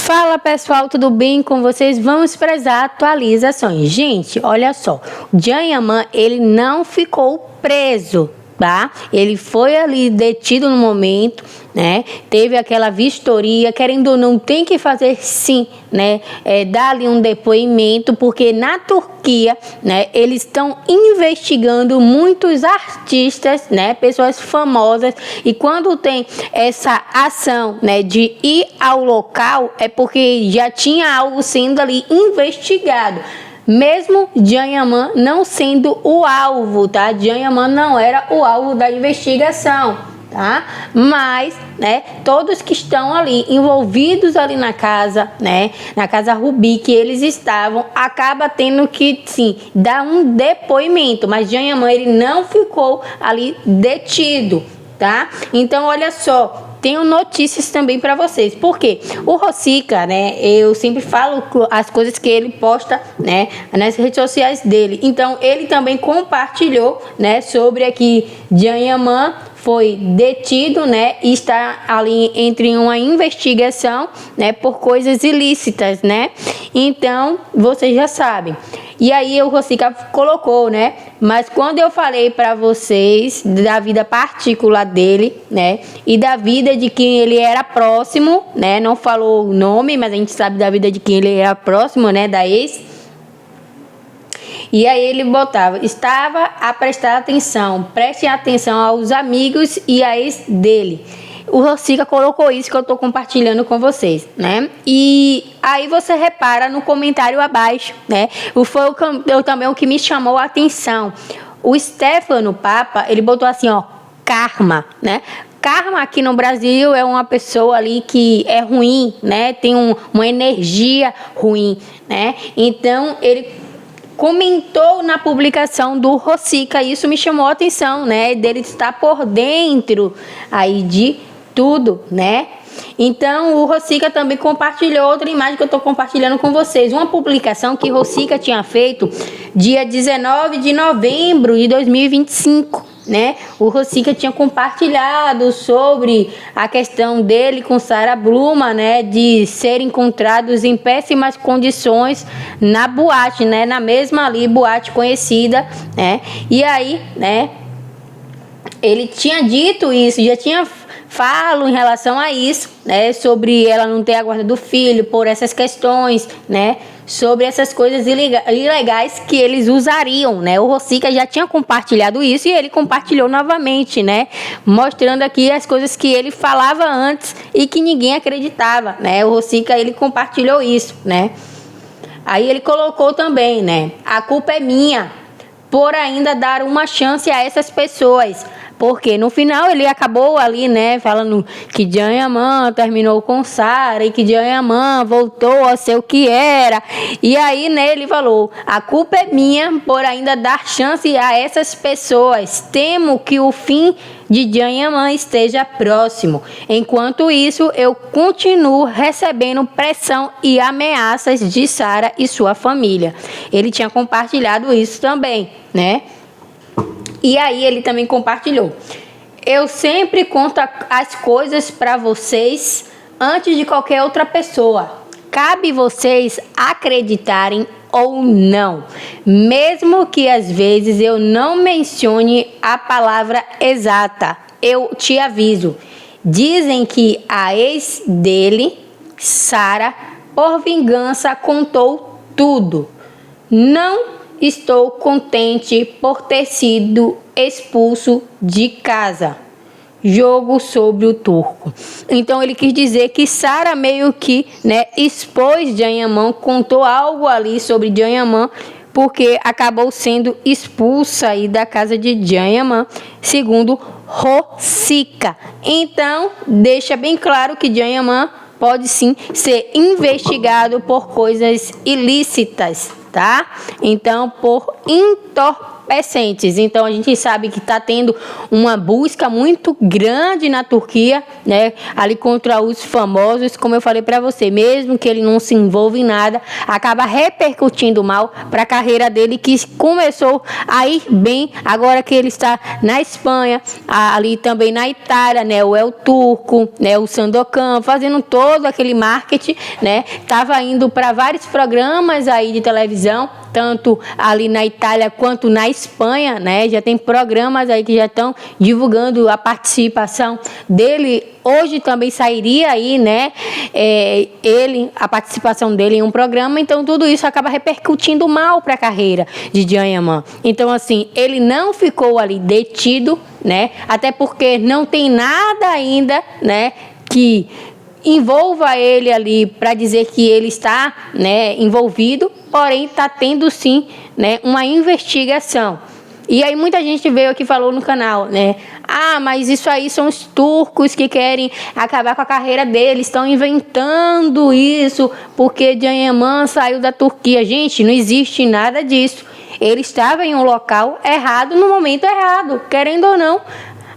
Fala pessoal, tudo bem com vocês? Vamos para as atualizações. Gente, olha só, o Janyaman, ele não ficou preso, tá? Ele foi ali detido no momento, né? Teve aquela vistoria, querendo ou não, tem que fazer sim, né? Dar ali um depoimento, porque na Turquia, né? Eles estão investigando muitos artistas, né? Pessoas famosas, e quando tem essa ação, né? De ir ao local, é porque já tinha algo sendo ali investigado. Mesmo Janyaman não sendo o alvo, tá? Janyaman não era o alvo da investigação, tá? Mas, né, todos que estão ali envolvidos ali na casa, né, na casa Rubi que eles estavam, acaba tendo que, sim, dar um depoimento, mas Janyaman, ele não ficou ali detido, tá? Então, olha só, tenho notícias também para vocês, porque o Rosica, né, eu sempre falo as coisas que ele posta, né, nas redes sociais dele. Então, ele também compartilhou, né, sobre aqui Janyaman foi detido, né, e está ali entre uma investigação, né, por coisas ilícitas, né? Então, vocês já sabem. E aí o Rosica colocou, né? Mas quando eu falei para vocês da vida particular dele, né, e da vida de quem ele era próximo, né, não falou o nome, mas a gente sabe da vida de quem ele era próximo, né, da ex. E aí ele botava, estava a prestar atenção, prestem atenção aos amigos e a ex dele. O Rosica colocou isso que eu estou compartilhando com vocês, né? E aí você repara no comentário abaixo, né? Foi também o que me chamou a atenção. O Stefano Papa, ele botou assim, ó, karma, né? Karma aqui no Brasil é uma pessoa ali que é ruim, né? Tem uma energia ruim, né? Então, ele comentou na publicação do Rosica, isso me chamou a atenção, né? Dele estar por dentro aí de tudo, né? Então, o Rosica também compartilhou outra imagem que eu estou compartilhando com vocês. Uma publicação que Rosica tinha feito dia 19 de novembro de 2025, né? O Rosica tinha compartilhado sobre a questão dele com Sara Bluma, né? De serem encontrados em péssimas condições na boate, né? Na mesma ali boate conhecida, né? E aí, né? Ele tinha dito isso, já tinha falo em relação a isso, né, sobre ela não ter a guarda do filho por essas questões, né, sobre essas coisas ilegais que eles usariam, né. O Rosica já tinha compartilhado isso e ele compartilhou novamente, né, mostrando aqui as coisas que ele falava antes e que ninguém acreditava, né. O Rosica, ele compartilhou isso, né. Aí ele colocou também, né, a culpa é minha por ainda dar uma chance a essas pessoas. Porque no final ele acabou ali, né, falando que Janyaman terminou com Sara e que Janyaman voltou a ser o que era. E aí, né, ele falou, a culpa é minha por ainda dar chance a essas pessoas. Temo que o fim de Janyaman esteja próximo. Enquanto isso, eu continuo recebendo pressão e ameaças de Sara e sua família. Ele tinha compartilhado isso também, né? E aí ele também compartilhou. Eu sempre conto as coisas para vocês antes de qualquer outra pessoa. Cabe vocês acreditarem ou não. Mesmo que às vezes eu não mencione a palavra exata. Eu te aviso. Dizem que a ex dele, Sara, por vingança contou tudo. Não estou contente por ter sido expulso de casa. Jogo sobre o turco. Então ele quis dizer que Sara meio que, né, expôs Janyaman, contou algo ali sobre Janyaman, porque acabou sendo expulsa aí da casa de Janyaman, segundo Rosica. Então deixa bem claro que Janyaman pode sim ser investigado por coisas ilícitas, tá? Então, por entorpecimento entorpecentes. Então a gente sabe que está tendo uma busca muito grande na Turquia, né, ali contra os famosos, como eu falei para você, mesmo que ele não se envolva em nada, acaba repercutindo mal para a carreira dele, que começou a ir bem agora que ele está na Espanha, ali também na Itália, né, o El Turco, né, o Sandokan, fazendo todo aquele marketing, né, tava indo para vários programas aí de televisão, tanto ali na Itália quanto na Espanha, né? Já tem programas aí que já estão divulgando a participação dele. Hoje também sairia aí, né? A participação dele em um programa. Então tudo isso acaba repercutindo mal para a carreira de Can Yaman. Então assim, ele não ficou ali detido, né? Até porque não tem nada ainda, né? Que envolva ele ali para dizer que ele está, né, envolvido, porém está tendo sim, né, uma investigação. E aí muita gente veio aqui e falou no canal, né? Mas isso aí são os turcos que querem acabar com a carreira dele, estão inventando isso porque Can Yaman saiu da Turquia. Gente, não existe nada disso. Ele estava em um local errado no momento errado, querendo ou não.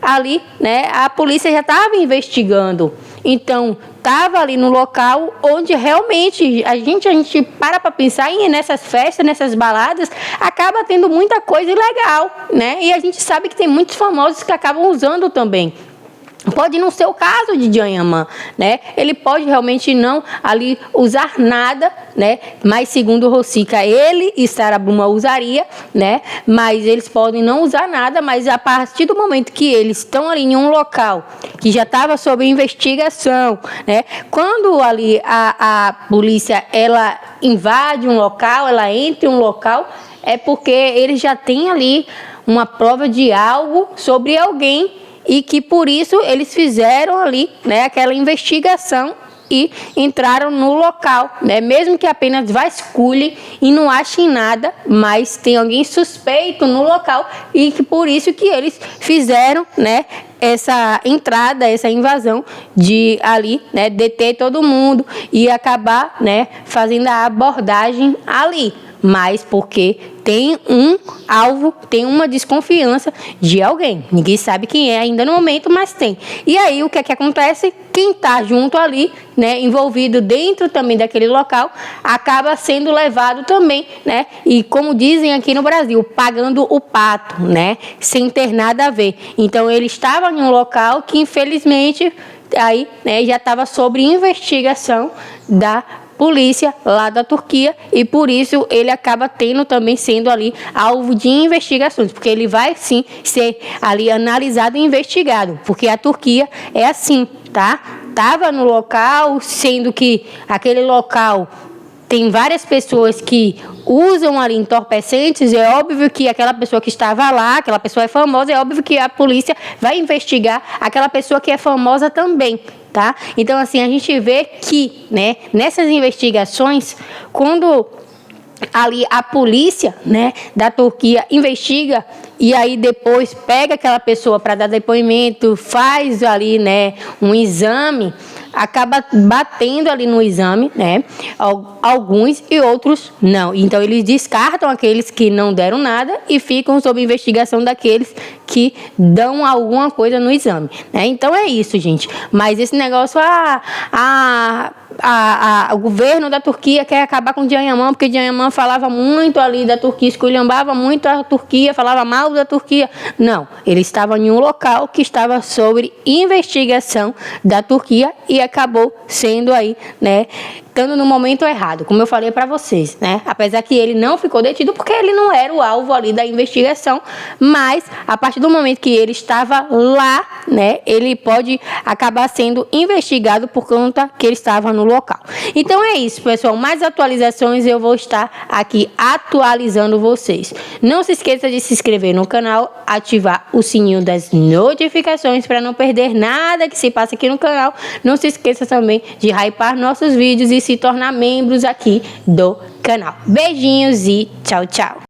Ali, né, a polícia já estava investigando. Então, estava ali no local onde realmente a gente para pensar em nessas festas, nessas baladas, acaba tendo muita coisa ilegal, né? E a gente sabe que tem muitos famosos que acabam usando também. Pode não ser o caso de Can Yaman, né? Ele pode realmente não ali usar nada, né? Mas segundo Rosica, ele e Sarah Bruma usaria, né? Mas eles podem não usar nada, mas a partir do momento que eles estão ali em um local que já estava sob investigação, né? Quando ali a polícia ela invade um local, ela entra em um local, é porque eles já têm ali uma prova de algo sobre alguém. E que por isso eles fizeram ali, né, aquela investigação e entraram no local, né? Mesmo que apenas vasculhem e não achem nada, mas tem alguém suspeito no local e que por isso que eles fizeram, né, essa entrada, essa invasão de ali, né, deter todo mundo e acabar, né, fazendo a abordagem ali. Mas porque tem um alvo, tem uma desconfiança de alguém. Ninguém sabe quem é ainda no momento, mas tem. E aí o que é que acontece? Quem está junto ali, né, envolvido dentro também daquele local, acaba sendo levado também, né? E como dizem aqui no Brasil, pagando o pato, né? Sem ter nada a ver. Então ele estava em um local que infelizmente aí, né, já estava sob investigação da polícia lá da Turquia e por isso ele acaba tendo também sendo ali alvo de investigações, porque ele vai sim ser ali analisado e investigado, porque a Turquia é assim, tá? Tava no local, sendo que aquele local tem várias pessoas que usam ali entorpecentes, é óbvio que aquela pessoa que estava lá, aquela pessoa é famosa, é óbvio que a polícia vai investigar aquela pessoa que é famosa também. Tá? Então, assim, a gente vê que, né, nessas investigações, quando ali a polícia, né, da Turquia investiga e aí depois pega aquela pessoa para dar depoimento, faz ali, né, um exame, acaba batendo ali no exame, né, alguns e outros não. Então eles descartam aqueles que não deram nada e ficam sob investigação daqueles que dão alguma coisa no exame, né? Então é isso, gente. Mas esse negócio, o governo da Turquia quer acabar com Can Yaman, porque Can Yaman falava muito ali da Turquia, esculhambava muito a Turquia, falava mal da Turquia. Não, ele estava em um local que estava sobre investigação da Turquia e acabou sendo aí, né, estando no momento errado, como eu falei para vocês, né? Apesar que ele não ficou detido porque ele não era o alvo ali da investigação, mas a partir do momento que ele estava lá, né, ele pode acabar sendo investigado por conta que ele estava no local. Então é isso, pessoal. Mais atualizações eu vou estar aqui atualizando vocês. Não se esqueça de se inscrever no canal, ativar o sininho das notificações para não perder nada que se passa aqui no canal. Não se esqueça também de hypar nossos vídeos e se tornar membros aqui do canal. Beijinhos e tchau, tchau.